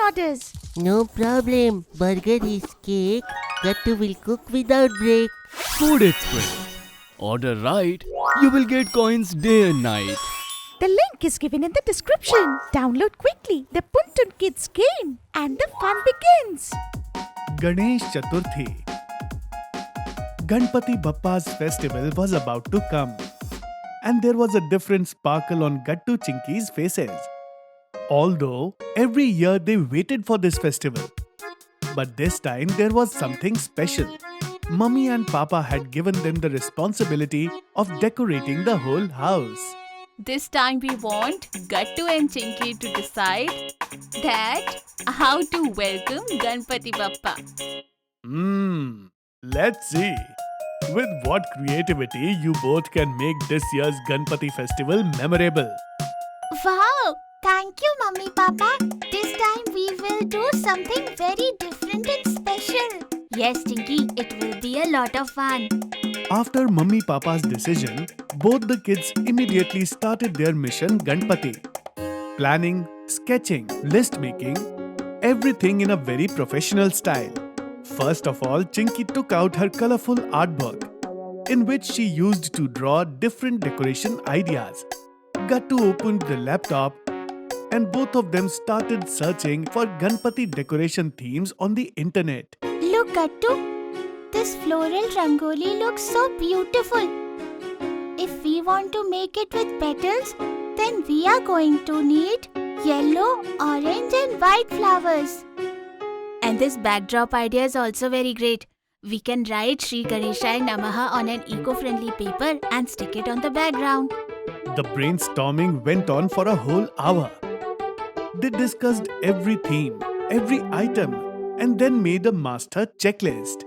orders. No problem. Burger is cake. Gattu will cook without break. Food Express. Order right, you will get coins day and night. The link is given in the description. Download quickly. The Puntun Kids game and the fun begins. Ganesh Chaturthi. Ganpati Bappa's festival was about to come, and there was a different sparkle on Gattu Chinki's faces. Although every year they waited for this festival, but this time there was something special. Mummy and Papa had given them the responsibility of decorating the whole house. This time we want Gattu and Chinky to decide that how to welcome Ganpati Bappa. Let's see. With what creativity you both can make this year's Ganpati festival memorable. Wow! Thank you, Mummy Papa. This time we will do something very different and special. Yes, Tinky, it will be a lot of fun. After Mummy Papa's decision, both the kids immediately started their mission Ganpati. Planning, sketching, list making, everything in a very professional style. First of all, Chinky took out her colorful art book, in which she used to draw different decoration ideas. Gattu opened the laptop, and both of them started searching for Ganpati decoration themes on the internet. Look, Gattu. This floral rangoli looks so beautiful. If we want to make it with petals, then we are going to need yellow, orange and white flowers. And this backdrop idea is also very great. We can write Sri Ganeshaya Namaha on an eco-friendly paper and stick it on the background. The brainstorming went on for a whole hour. They discussed every theme, every item, and then made a master checklist.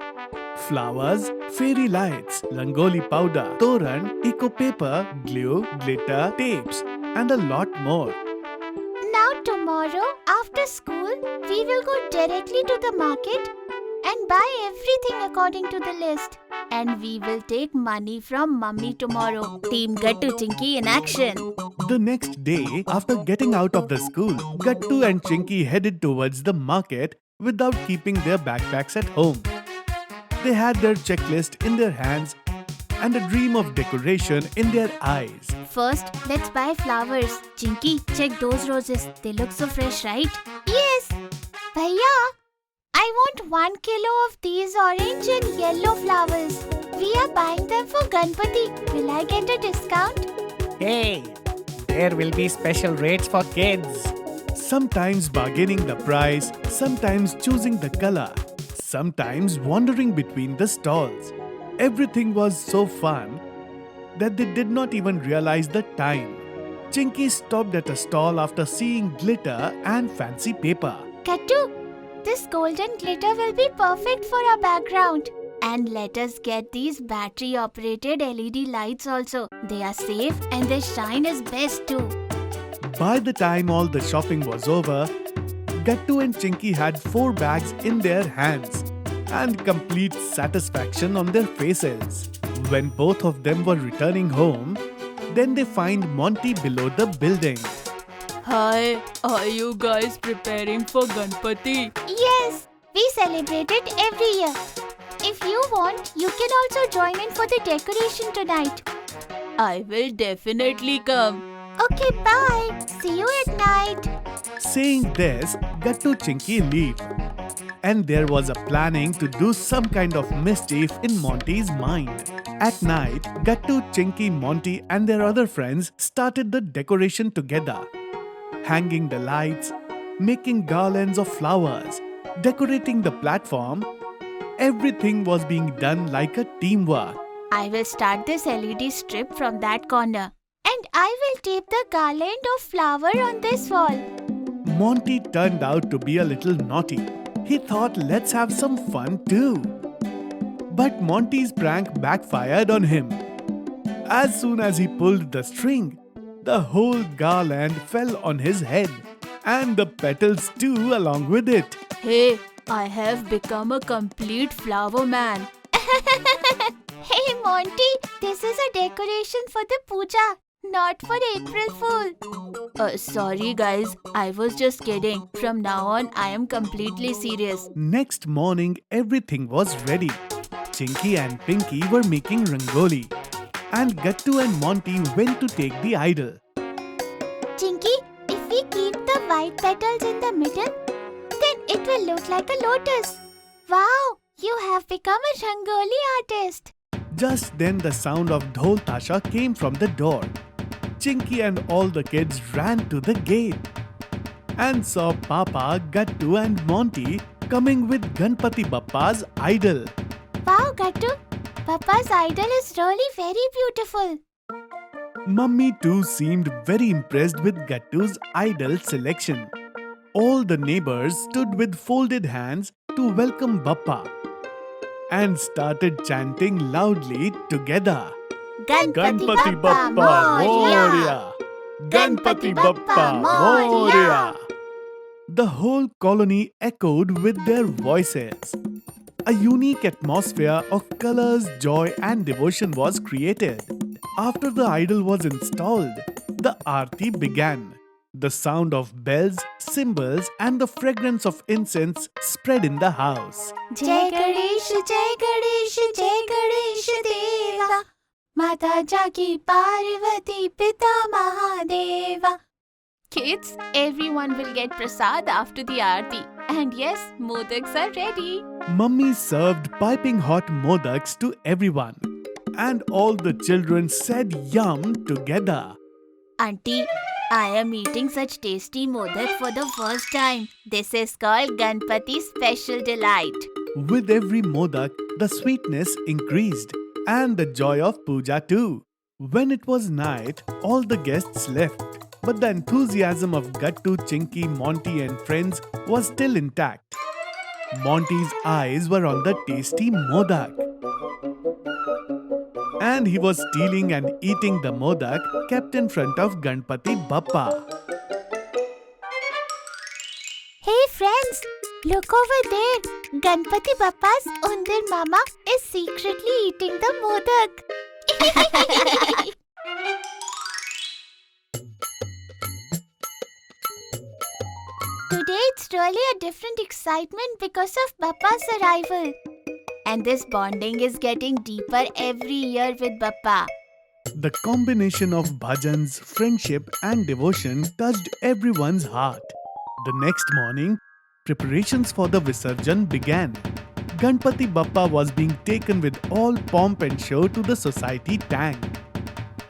Flowers, fairy lights, rangoli powder, toran, eco paper, glue, glitter, tapes, and a lot more. Now tomorrow, after school, we will go directly to the market and buy everything according to the list. And we will take money from Mummy tomorrow. Team Gattu Chinky in action. The next day, after getting out of the school, Gattu and Chinky headed towards the market without keeping their backpacks at home. They had their checklist in their hands and a dream of decoration in their eyes. First, let's buy flowers. Chinky, check those roses. They look so fresh, right? Yes. Bhaiya, I want 1 kilo of these orange and yellow flowers. We are buying them for Ganpati. Will I get a discount? Hey, there will be special rates for kids. Sometimes bargaining the price, sometimes choosing the color, sometimes wandering between the stalls. Everything was so fun that they did not even realize the time. Chinky stopped at a stall after seeing glitter and fancy paper. Gattu, this golden glitter will be perfect for our background. And let us get these battery-operated LED lights also. They are safe and their shine is best too. By the time all the shopping was over, Gattu and Chinky had 4 bags in their hands and complete satisfaction on their faces. When both of them were returning home, then they find Monty below the building. Hi, are you guys preparing for Ganpati? Yes, we celebrate it every year. If you want, you can also join in for the decoration tonight. I will definitely come. Okay, bye. See you at night. Saying this, Gattu Chinky leave. And there was a planning to do some kind of mischief in Monty's mind. At night, Gattu, Chinky, Monty and their other friends started the decoration together. Hanging the lights, making garlands of flowers, decorating the platform. Everything was being done like a teamwork. I will start this LED strip from that corner. And I will tape the garland of flower on this wall. Monty turned out to be a little naughty. He thought, let's have some fun too. But Monty's prank backfired on him. As soon as he pulled the string, the whole garland fell on his head, and the petals too along with it. Hey, I have become a complete flower man. Hey Monty, this is a decoration for the puja. not for April Fool. Sorry guys, I was just kidding. From now on, I am completely serious. Next morning, everything was ready. Chinky and Pinky were making rangoli, and Gattu and Monty went to take the idol. Chinky, if we keep the white petals in the middle, then it will look like a lotus. Wow, you have become a Rangoli artist. Just then, the sound of dhol tasha came from the door. Chinky and all the kids ran to the gate and saw Papa, Gattu and Monty coming with Ganpati Bappa's idol. Wow, Gattu, Papa's idol is really very beautiful. Mummy too seemed very impressed with Gattu's idol selection. All the neighbors stood with folded hands to welcome Bappa and started chanting loudly together. Ganpati Bappa Moria! Ganpati Bappa Moria! The whole colony echoed with their voices. A unique atmosphere of colors, joy and devotion was created. After the idol was installed, the aarti began. The sound of bells, cymbals and the fragrance of incense spread in the house. Jai Ganesh, Jai Ganesh, Jai Ganesh Deva. Mata Jaki Parvati Pita Mahadeva. Kids, everyone will get prasad after the aarti. And yes, modaks are ready. Mummy served piping hot modaks to everyone, and all the children said yum together. Auntie, I am eating such tasty modak for the first time. This is called Ganpati's special delight. With every modak, the sweetness increased, and the joy of puja too. When it was night, all the guests left, but the enthusiasm of Gattu, Chinky, Monty and friends was still intact. Monty's eyes were on the tasty modak, and he was stealing and eating the modak kept in front of Ganpati Bappa. Hey friends, look over there. Ganpati Bappa's Undir Mama is secretly eating the modak. Today it's really a different excitement because of Bappa's arrival. And this bonding is getting deeper every year with Bappa. The combination of bhajans, friendship and devotion touched everyone's heart. The next morning, preparations for the Visarjan began. Ganpati Bappa was being taken with all pomp and show to the society tank.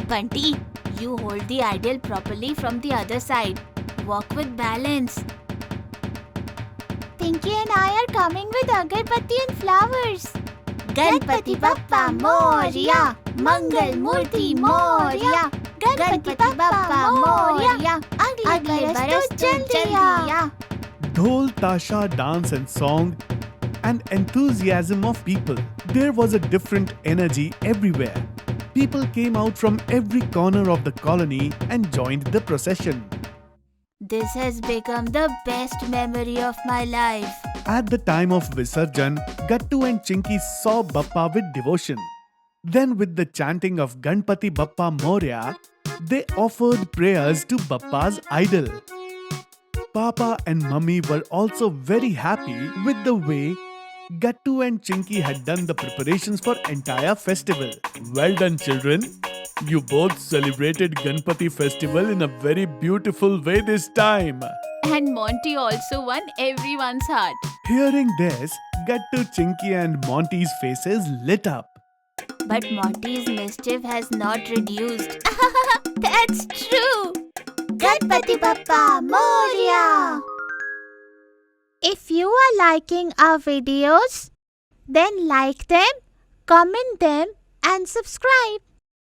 Bunty, you hold the idol properly from the other side. Walk with balance. Pinky and I are coming with agarbatti and flowers. Ganpati Bappa Moria! Mangal Murti Moria! Ganpati Bappa Moria! Agle baras to jaldiya! Dhol, tasha, dance and song and enthusiasm of people. There was a different energy everywhere. People came out from every corner of the colony and joined the procession. This has become the best memory of my life. At the time of Visarjan, Gattu and Chinky saw Bappa with devotion. Then with the chanting of Ganpati Bappa Moria, they offered prayers to Bappa's idol. Papa and Mummy were also very happy with the way Gattu and Chinky had done the preparations for entire festival. Well done, children. You both celebrated Ganpati festival in a very beautiful way this time. And Monty also won everyone's heart. Hearing this, Gattu, Chinky and Monty's faces lit up. But Monty's mischief has not reduced. That's true. Ganpati Bappa Moria! If you are liking our videos, then like them, comment them and subscribe.